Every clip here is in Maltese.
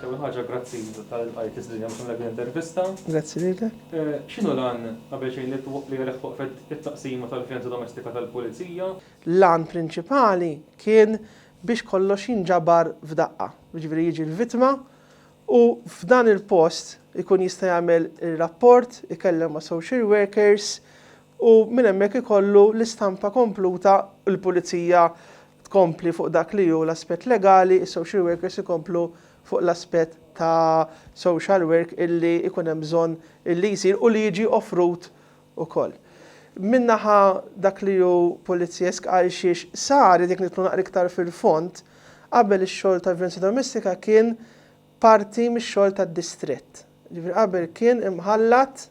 Ewwel ħaġa grazzi tal-qajt iż-dinja biex nagħmel intervista. Grazzi lilek. X'inhu lan qabel xejn li għalek waqfet it-taqsima tal-vjolenza domestika tal-Pulizija? L-għan prinċipali kien biex kollox jinġabar f'daqqa. Jiġifieri jiġi l-vittma u f'dan il-post ikun jista' jagħmel ir-rapport, ikellem ma' social workers u minn hemmhekk ikollu l-istampa kompluta l-pulizija tkompli fuq dak li hu l-aspett legali, is-social workers ikomplu fuq l-aspett ta' social work illi ikun hemm bżonn illi jsir u li jiġi offrut ukoll. Minnaħa dak li hu pulizjesk għal xiex sar dik nitlu naqra iktar fil-fond qabel ix-xogħol ta' vjolenza domestika kien parti mix-xogħol tad-distrett. Ġifieri qabel kien imħallat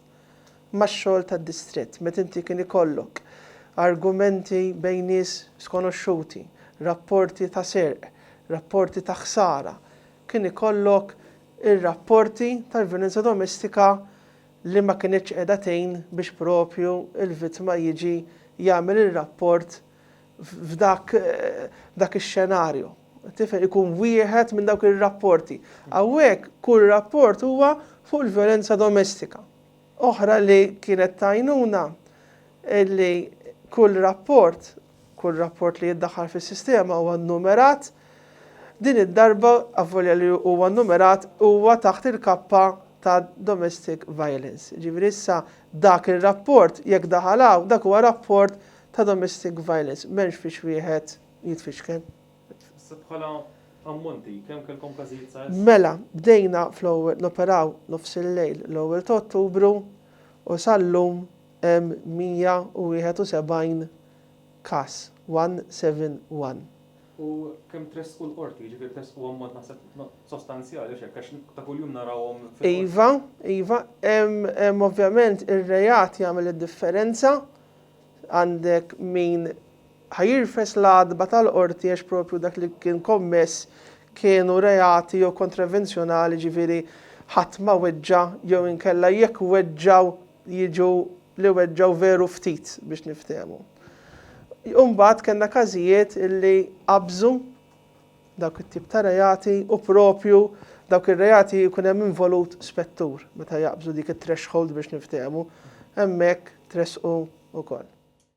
max-xogħol tad-distrett. Meta inti kien ikollok argumenti bejn nies skonoxxuti, rapporti ta' serq, rapporti ta' ħsara, kien ikollok ir-rapporti tal-vjolenza domestika li ma kienitx qiegħda tgħin biex propju il-vittma jiġi jagħmel ir-rapport f'dak ix-xenarju. Tifhem ikun wieħed minn dawk ir-rapporti. Hawnhekk kull rapport huwa fuq il-vjolenza domestika. Oħra li kienet tajnuna illi kull rapport li jiddaħħal fis-sistema huwa nnumerat, din id-darba avvolja li huwa nnumerat huwa taħt il-kappa ta' domestic violence. Ġifieri issa dak ir-rapport jekk daħalaw dak huwa rapport ta' domestic violence, m'hemmx fiex wieħed jitfixkel. Bħala ammonti, kemm kellkom każijiet sa? Mela, bdejna fl-ewwel noperaw nofs il-lejl l-ewwel ta' Ottubru u sal-lum hemm 171 każ, 171. U kemm tresqu l-qorti, ġifieri tresqu ammont naħseb sostanzjali għax ta' kuljum narawhom. Iva, hemm ovvjament ir-rejat jagħmel id-differenza għandek min ħajirfes l-għadba tal-qorti għax propju dak li kien kommess kienu reati jew kontravenzjonali ġifieri ħadd ma weġġa jew inkella jekk weġġaw jiġu li weġġaw veru ftit biex niftehmu. Imbagħad kellna każijiet illi qabżu dawk it-tip ta' reati u propju dawk ir-reati jkun hemm involut spettur meta jaqbżu dik it-threshold biex niftehmu, hemmhekk tresqu wkoll.